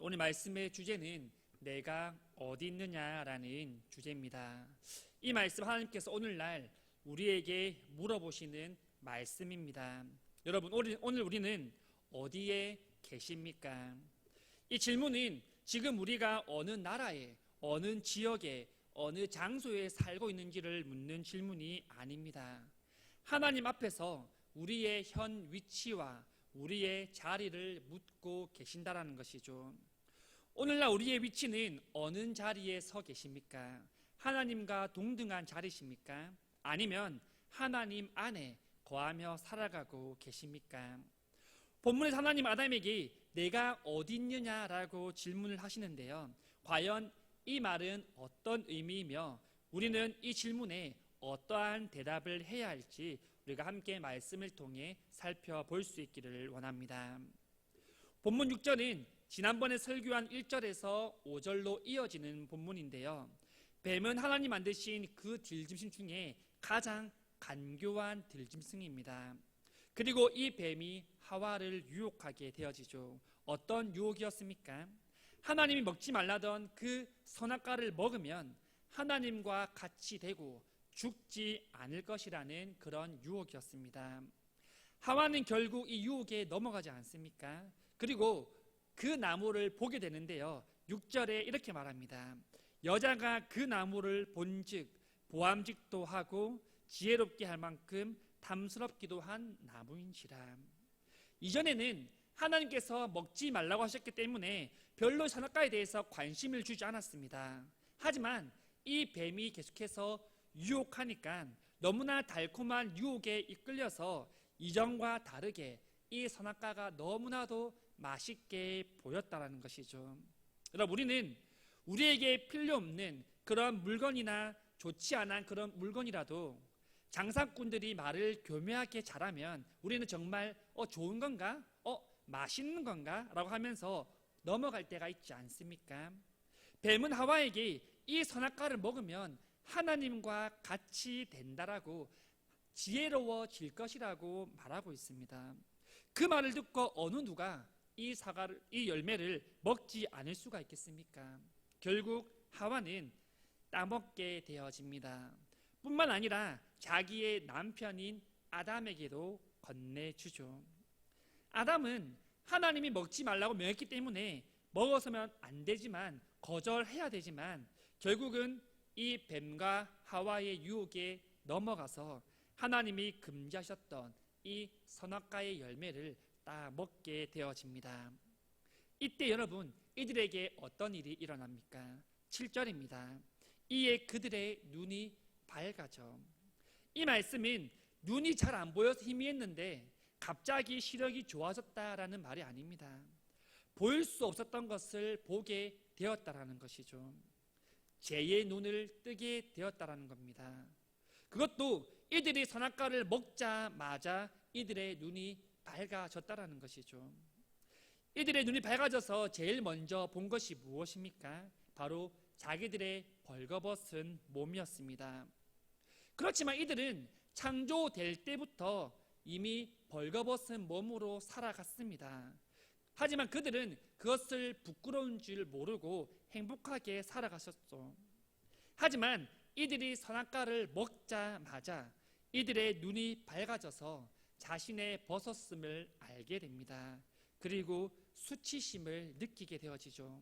오늘 말씀의 주제는 내가 어디 있느냐라는 주제입니다. 이 말씀 하나님께서 오늘날 우리에게 물어보시는 말씀입니다. 여러분, 오늘 우리는 어디에 계십니까? 이 질문은 지금 우리가 어느 나라에, 어느 지역에, 어느 장소에 살고 있는지를 묻는 질문이 아닙니다. 하나님 앞에서 우리의 현 위치와 우리의 자리를 묻고 계신다라는 것이죠. 오늘날 우리의 위치는 어느 자리에 서 계십니까? 하나님과 동등한 자리십니까? 아니면 하나님 안에 거하며 살아가고 계십니까? 본문에서 하나님 아담에게 내가 어디 있느냐라고 질문을 하시는데요. 과연 이 말은 어떤 의미이며 우리는 이 질문에 어떠한 대답을 해야 할지 우리가 함께 말씀을 통해 살펴볼 수 있기를 원합니다. 본문 6절은 지난번에 설교한 1절에서 5절로 이어지는 본문인데요. 뱀은 하나님 만드신 그 들짐승 중에 가장 간교한 들짐승입니다. 그리고 이 뱀이 하와를 유혹하게 되어지죠. 어떤 유혹이었습니까? 하나님이 먹지 말라던 그 선악과를 먹으면 하나님과 같이 되고 죽지 않을 것이라는 그런 유혹이었습니다. 하와는 결국 이 유혹에 넘어가지 않습니까? 그리고 그 나무를 보게 되는데요. 6절에 이렇게 말합니다. 여자가 그 나무를 본즉 보암직도 하고 지혜롭게 할 만큼 탐스럽기도 한 나무인지라. 이전에는 하나님께서 먹지 말라고 하셨기 때문에 별로 선악과에 대해서 관심을 주지 않았습니다. 하지만 이 뱀이 계속해서 유혹하니까 너무나 달콤한 유혹에 이끌려서 이전과 다르게 이 선악과가 너무나도 맛있게 보였다는 것이죠. 여러분, 우리는 우리에게 필요 없는 그런 물건이나 좋지 않은 그런 물건이라도 장사꾼들이 말을 교묘하게 잘하면 우리는 정말 좋은 건가? 맛있는 건가? 라고 하면서 넘어갈 때가 있지 않습니까? 뱀은 하와에게 이 선악과를 먹으면 하나님과 같이 된다라고 지혜로워질 것이라고 말하고 있습니다. 그 말을 듣고 어느 누가 이 열매를 먹지 않을 수가 있겠습니까? 결국 하와는 따먹게 되어집니다. 뿐만 아니라 자기의 남편인 아담에게도 건네주죠. 아담은 하나님이 먹지 말라고 명했기 때문에 먹어서는 안 되지만 거절해야 되지만 결국은 이 뱀과 하와의 유혹에 넘어가서 하나님이 금지하셨던 이 선악과의 열매를 다 먹게 되어집니다. 이때 여러분, 이들에게 어떤 일이 일어납니까? 7절입니다. 이에 그들의 눈이 밝아져. 이 말씀은 눈이 잘 안 보여서 희미했는데 갑자기 시력이 좋아졌다라는 말이 아닙니다. 보일 수 없었던 것을 보게 되었다라는 것이죠. 제2의 눈을 뜨게 되었다라는 겁니다. 그것도 이들이 선악과를 먹자마자 이들의 눈이 밝아졌다라는 것이죠. 이들의 눈이 밝아져서 제일 먼저 본 것이 무엇입니까? 바로 자기들의 벌거벗은 몸이었습니다. 그렇지만 이들은 창조될 때부터 이미 벌거벗은 몸으로 살아갔습니다. 하지만 그들은 그것을 부끄러운 줄 모르고 행복하게 살아가셨죠. 하지만 이들이 선악과를 먹자마자 이들의 눈이 밝아져서 자신의 벗었음을 알게 됩니다. 그리고 수치심을 느끼게 되어지죠.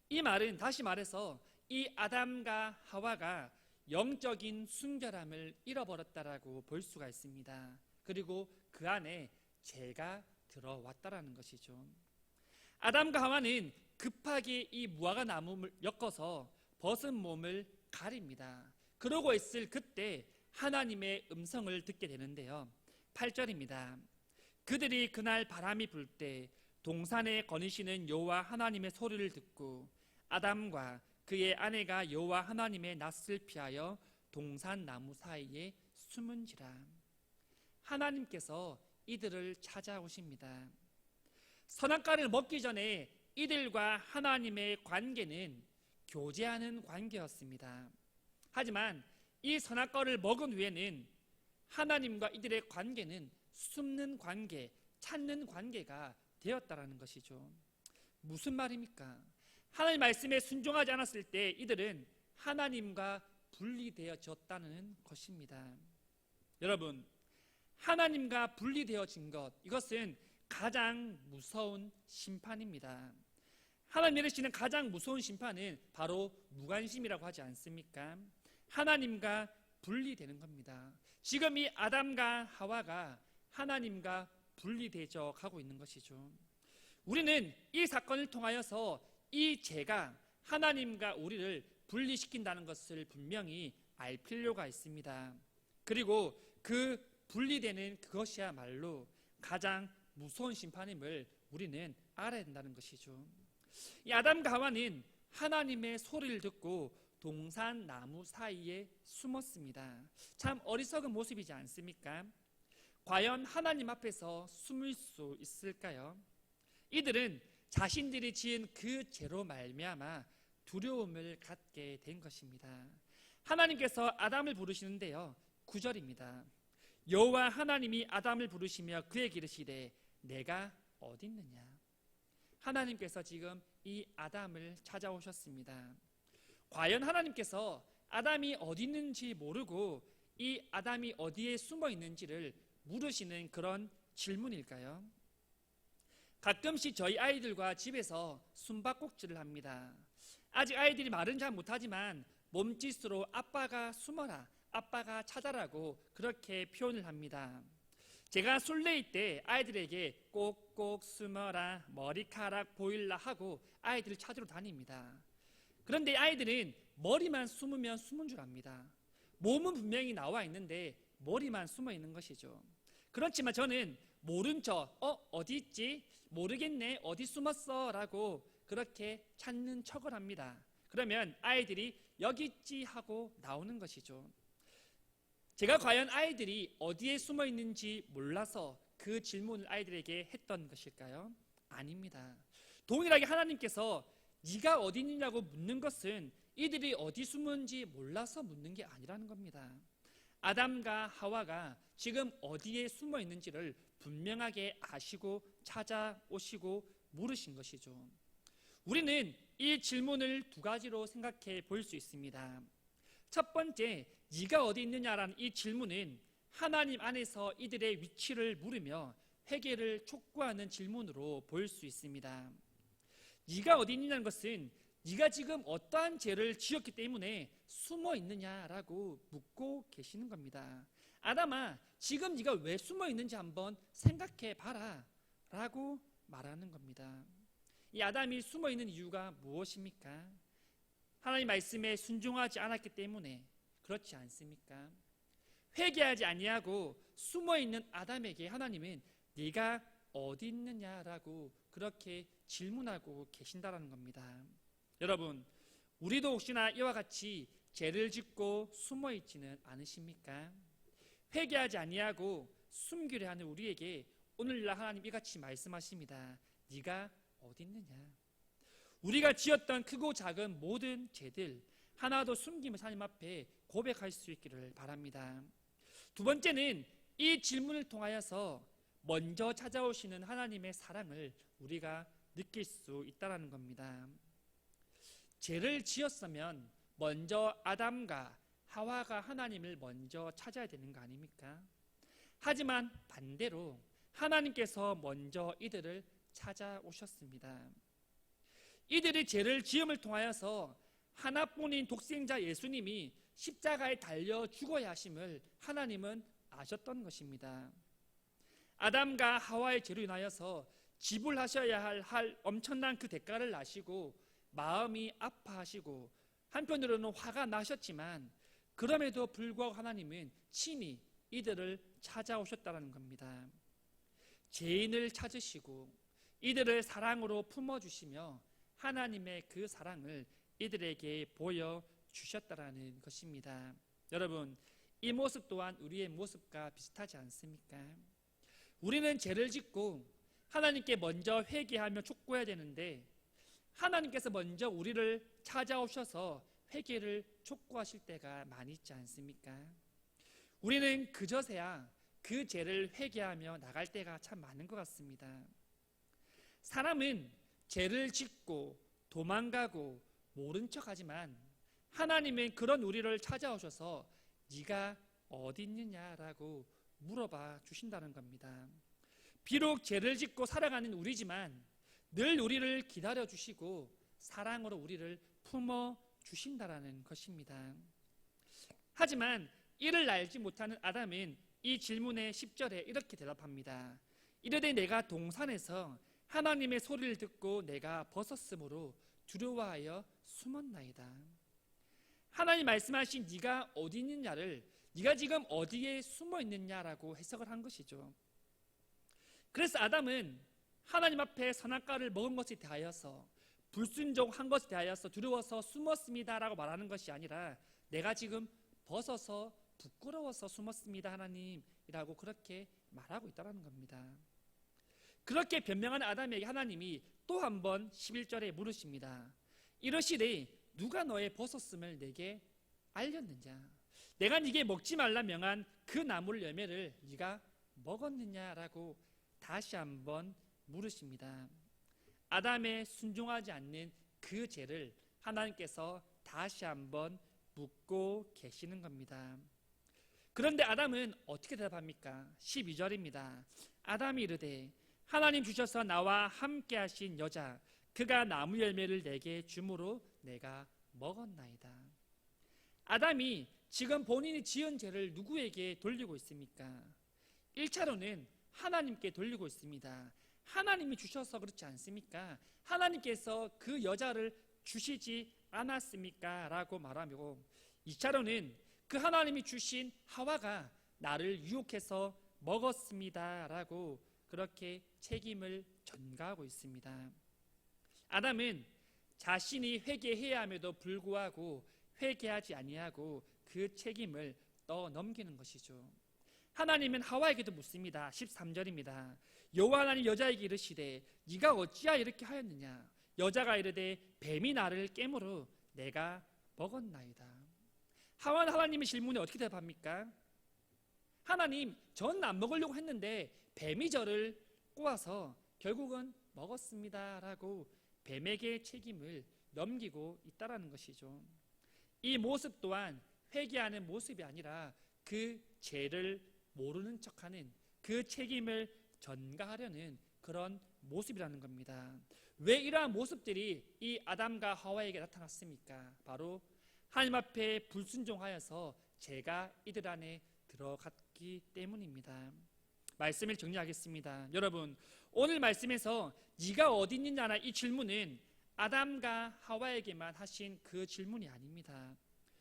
이 말은 다시 말해서 이 아담과 하와가 영적인 순결함을 잃어버렸다라고 볼 수가 있습니다. 그리고 그 안에 죄가 들어왔다라는 것이죠. 아담과 하와는 급하게 이 무화과 나무를 엮어서 벗은 몸을 가립니다. 그러고 있을 그때 하나님의 음성을 듣게 되는데요. 8절입니다. 그들이 그날 바람이 불 때 동산에 거니시는 여호와 하나님의 소리를 듣고 아담과 그의 아내가 여호와 하나님의 낯을 피하여 동산 나무 사이에 숨은지라. 하나님께서 이들을 찾아오십니다. 선악과를 먹기 전에 이들과 하나님의 관계는 교제하는 관계였습니다. 하지만 이 선악과를 먹은 후에는 하나님과 이들의 관계는 숨는 관계, 찾는 관계가 되었다라는 것이죠. 무슨 말입니까? 하나님 말씀에 순종하지 않았을 때 이들은 하나님과 분리되어졌다는 것입니다. 여러분, 하나님과 분리되어진 것, 이것은 가장 무서운 심판입니다. 하나님 내리시는 가장 무서운 심판은 바로 무관심이라고 하지 않습니까? 하나님과 분리되는 겁니다. 지금 이 아담과 하와가 하나님과 분리되어 가고 있는 것이죠. 우리는 이 사건을 통하여서 이 죄가 하나님과 우리를 분리시킨다는 것을 분명히 알 필요가 있습니다. 그리고 그 분리되는 그것이야말로 가장 무서운 심판임을 우리는 알아야 된다는 것이죠. 이 아담과 하와는 하나님의 소리를 듣고 동산 나무 사이에 숨었습니다. 참 어리석은 모습이지 않습니까? 과연 하나님 앞에서 숨을 수 있을까요? 이들은 자신들이 지은 그 죄로 말미암아 두려움을 갖게 된 것입니다. 하나님께서 아담을 부르시는데요, 9절입니다. 여호와 하나님이 아담을 부르시며 그에게 이르시되 내가 어디 있느냐. 하나님께서 지금 이 아담을 찾아오셨습니다. 과연 하나님께서 아담이 어디 있는지 모르고 이 아담이 어디에 숨어 있는지를 물으시는 그런 질문일까요? 가끔씩 저희 아이들과 집에서 숨바꼭질을 합니다. 아직 아이들이 말은 잘 못하지만 몸짓으로 아빠가 숨어라, 아빠가 찾아라고 그렇게 표현을 합니다. 제가 술래일 때 아이들에게 꼭꼭 숨어라, 머리카락 보일라 하고 아이들을 찾으러 다닙니다. 그런데 아이들은 머리만 숨으면 숨은 줄 압니다. 몸은 분명히 나와 있는데 머리만 숨어 있는 것이죠. 그렇지만 저는 모른 척 어디 있지? 모르겠네, 어디 숨었어? 라고 그렇게 찾는 척을 합니다. 그러면 아이들이 여기 있지 하고 나오는 것이죠. 제가 과연 아이들이 어디에 숨어 있는지 몰라서 그 질문을 아이들에게 했던 것일까요? 아닙니다. 동일하게 하나님께서 네가 어디 있느냐고 묻는 것은 이들이 어디 숨은지 몰라서 묻는 게 아니라는 겁니다. 아담과 하와가 지금 어디에 숨어 있는지를 분명하게 아시고 찾아오시고 물으신 것이죠. 우리는 이 질문을 두 가지로 생각해 볼 수 있습니다. 첫 번째, 네가 어디 있느냐라는 이 질문은 하나님 안에서 이들의 위치를 물으며 회개를 촉구하는 질문으로 볼 수 있습니다. 네가 어디 있느냐는 것은 네가 지금 어떠한 죄를 지었기 때문에 숨어 있느냐라고 묻고 계시는 겁니다. 아담아, 지금 네가 왜 숨어 있는지 한번 생각해 봐라 라고 말하는 겁니다. 이 아담이 숨어 있는 이유가 무엇입니까? 하나님 말씀에 순종하지 않았기 때문에 그렇지 않습니까? 회개하지 아니하고 숨어 있는 아담에게 하나님은 네가 어디 있느냐라고 그렇게 질문하고 계신다라는 겁니다. 여러분, 우리도 혹시나 이와 같이 죄를 짓고 숨어 있지는 않으십니까? 회개하지 아니하고 숨기려 하는 우리에게 오늘날 하나님 이같이 말씀하십니다. 네가 어디 있느냐? 우리가 지었던 크고 작은 모든 죄들 하나도 숨기면서 하나님 앞에 고백할 수 있기를 바랍니다. 두 번째는 이 질문을 통하여서 먼저 찾아오시는 하나님의 사랑을 우리가 느낄 수 있다는 겁니다. 죄를 지었으면 먼저 아담과 하와가 하나님을 먼저 찾아야 되는 거 아닙니까? 하지만 반대로 하나님께서 먼저 이들을 찾아오셨습니다. 이들의 죄를 지음을 통하여서 하나뿐인 독생자 예수님이 십자가에 달려 죽어야 하심을 하나님은 아셨던 것입니다. 아담과 하와의 죄로 인하여서 지불하셔야 할 엄청난 그 대가를 아시고 마음이 아파하시고 한편으로는 화가 나셨지만 그럼에도 불구하고 하나님은 친히 이들을 찾아오셨다는 겁니다. 죄인을 찾으시고 이들을 사랑으로 품어주시며 하나님의 그 사랑을 이들에게 보여주셨다는 것입니다. 여러분, 이 모습 또한 우리의 모습과 비슷하지 않습니까? 우리는 죄를 짓고 하나님께 먼저 회개하며 촉구해야 되는데 하나님께서 먼저 우리를 찾아오셔서 회개를 촉구하실 때가 많이 있지 않습니까? 우리는 그저서야 그 죄를 회개하며 나갈 때가 참 많은 것 같습니다. 사람은 죄를 짓고 도망가고 모른 척하지만 하나님은 그런 우리를 찾아오셔서 네가 어디 있느냐라고 물어봐 주신다는 겁니다. 비록 죄를 짓고 살아가는 우리지만 늘 우리를 기다려 주시고 사랑으로 우리를 품어 주신다라는 것입니다. 하지만 이를 알지 못하는 아담은 이 질문의 10절에 이렇게 대답합니다. 이르되 내가 동산에서 하나님의 소리를 듣고 내가 벗었으므로 두려워하여 숨었나이다. 하나님 말씀하신 네가 어디 있느냐를 네가 지금 어디에 숨어 있느냐라고 해석을 한 것이죠. 그래서 아담은 하나님 앞에 선악과를 먹은 것에 대하여서 불순종한 것에 대하여서 두려워서 숨었습니다라고 말하는 것이 아니라 내가 지금 벗어서 부끄러워서 숨었습니다 하나님이라고 그렇게 말하고 있다는 겁니다. 그렇게 변명하는 아담에게 하나님이 또 한 번 11절에 물으십니다. 이러시되 누가 너의 벗었음을 내게 알렸느냐? 내가 네게 먹지 말라 명한 그 나물 열매를 네가 먹었느냐라고 다시 한번 물으십니다. 아담의 순종하지 않는 그 죄를 하나님께서 다시 한번 묻고 계시는 겁니다. 그런데 아담은 어떻게 대답합니까? 12절입니다. 아담이 이르되 하나님 주셔서 나와 함께 하신 여자 그가 나무 열매를 내게 주므로 내가 먹었나이다. 아담이 지금 본인이 지은 죄를 누구에게 돌리고 있습니까? 1차로는 하나님께 돌리고 있습니다. 하나님이 주셔서 그렇지 않습니까? 하나님께서 그 여자를 주시지 않았습니까? 라고 말하며 2차로는 그 하나님이 주신 하와가 나를 유혹해서 먹었습니다 라고 그렇게 책임을 전가하고 있습니다. 아담은 자신이 회개해야 함에도 불구하고 회개하지 아니하고 그 책임을 떠넘기는 것이죠. 하나님은 하와에게도 묻습니다. 13절입니다. 여호와 하나님 여자에게 이르시되 네가 어찌하여 이렇게 하였느냐? 여자가 이르되 뱀이 나를 깨므로 내가 먹었나이다. 하와는 하나님의 질문에 어떻게 대답합니까? 하나님, 전 안 먹으려고 했는데 뱀이 저를 꼬아서 결국은 먹었습니다 라고 뱀에게 책임을 넘기고 있다라는 것이죠. 이 모습 또한 회개하는 모습이 아니라 그 죄를 모르는 척하는 그 책임을 전가하려는 그런 모습이라는 겁니다. 왜 이러한 모습들이 이 아담과 하와에게 나타났습니까? 바로 하나님 앞에 불순종하여서 죄가 이들 안에 들어갔기 때문입니다. 말씀을 정리하겠습니다. 여러분, 오늘 말씀에서 네가 어디 있느냐나 이 질문은 아담과 하와에게만 하신 그 질문이 아닙니다.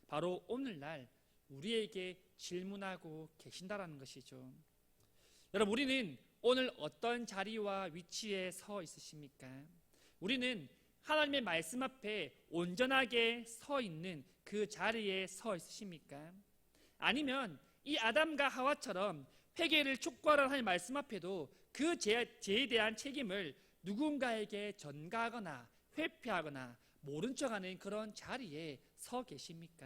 바로 오늘날 우리에게 질문하고 계신다라는 것이죠. 여러분, 우리는 오늘 어떤 자리와 위치에 서 있으십니까? 우리는 하나님의 말씀 앞에 온전하게 서 있는 그 자리에 서 있으십니까? 아니면 이 아담과 하와처럼 회개를 촉구하라는 하나님의 말씀 앞에도 그 죄에 대한 책임을 누군가에게 전가하거나 회피하거나 모른 척하는 그런 자리에 서 계십니까?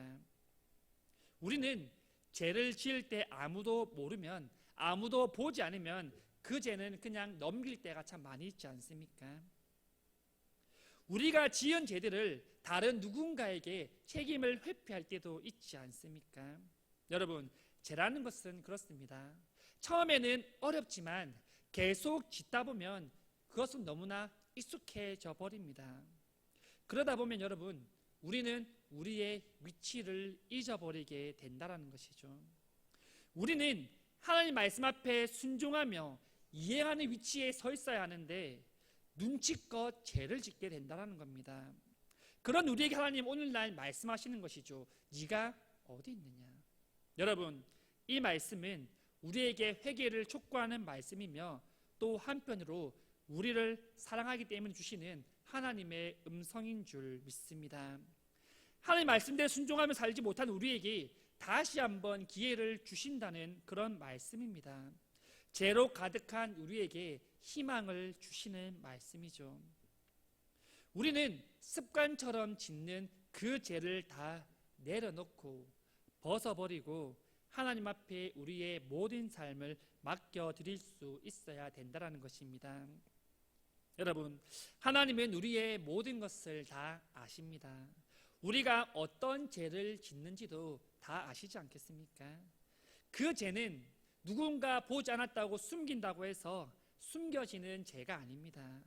우리는 죄를 지을 때 아무도 모르면, 아무도 보지 않으면 그 죄는 그냥 넘길 때가 참 많이 있지 않습니까? 우리가 지은 죄들을 다른 누군가에게 책임을 회피할 때도 있지 않습니까? 여러분, 죄라는 것은 그렇습니다. 처음에는 어렵지만 계속 짓다 보면 그것은 너무나 익숙해져 버립니다. 그러다 보면 여러분, 우리는 우리의 위치를 잊어버리게 된다는 것이죠. 우리는 하나님 말씀 앞에 순종하며 이해하는 위치에 서 있어야 하는데 눈치껏 죄를 짓게 된다는 겁니다. 그런 우리에게 하나님 오늘날 말씀하시는 것이죠. 네가 어디 있느냐? 여러분, 이 말씀은 우리에게 회개를 촉구하는 말씀이며 또 한편으로 우리를 사랑하기 때문에 주시는 하나님의 음성인 줄 믿습니다. 하나님 말씀대로 순종하며 살지 못한 우리에게 다시 한번 기회를 주신다는 그런 말씀입니다. 죄로 가득한 우리에게 희망을 주시는 말씀이죠. 우리는 습관처럼 짓는 그 죄를 다 내려놓고 벗어버리고 하나님 앞에 우리의 모든 삶을 맡겨드릴 수 있어야 된다는 것입니다. 여러분, 하나님은 우리의 모든 것을 다 아십니다. 우리가 어떤 죄를 짓는지도 다 아시지 않겠습니까? 그 죄는 누군가 보지 않았다고 숨긴다고 해서 숨겨지는 죄가 아닙니다.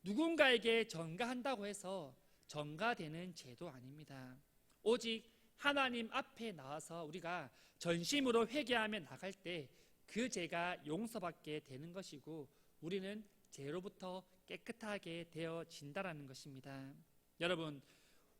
누군가에게 전가한다고 해서 전가되는 죄도 아닙니다. 오직 하나님 앞에 나와서 우리가 전심으로 회개하며 나갈 때 그 죄가 용서받게 되는 것이고 우리는 죄로부터 깨끗하게 되어진다라는 것입니다. 여러분,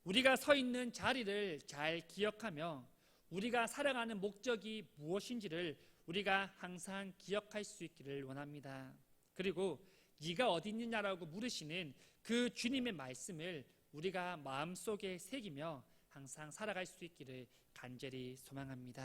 우리가 서 있는 자리를 잘 기억하며 우리가 살아가는 목적이 무엇인지를 우리가 항상 기억할 수 있기를 원합니다. 그리고 네가 어디 있느냐라고 물으시는 그 주님의 말씀을 우리가 마음속에 새기며 항상 살아갈 수 있기를 간절히 소망합니다.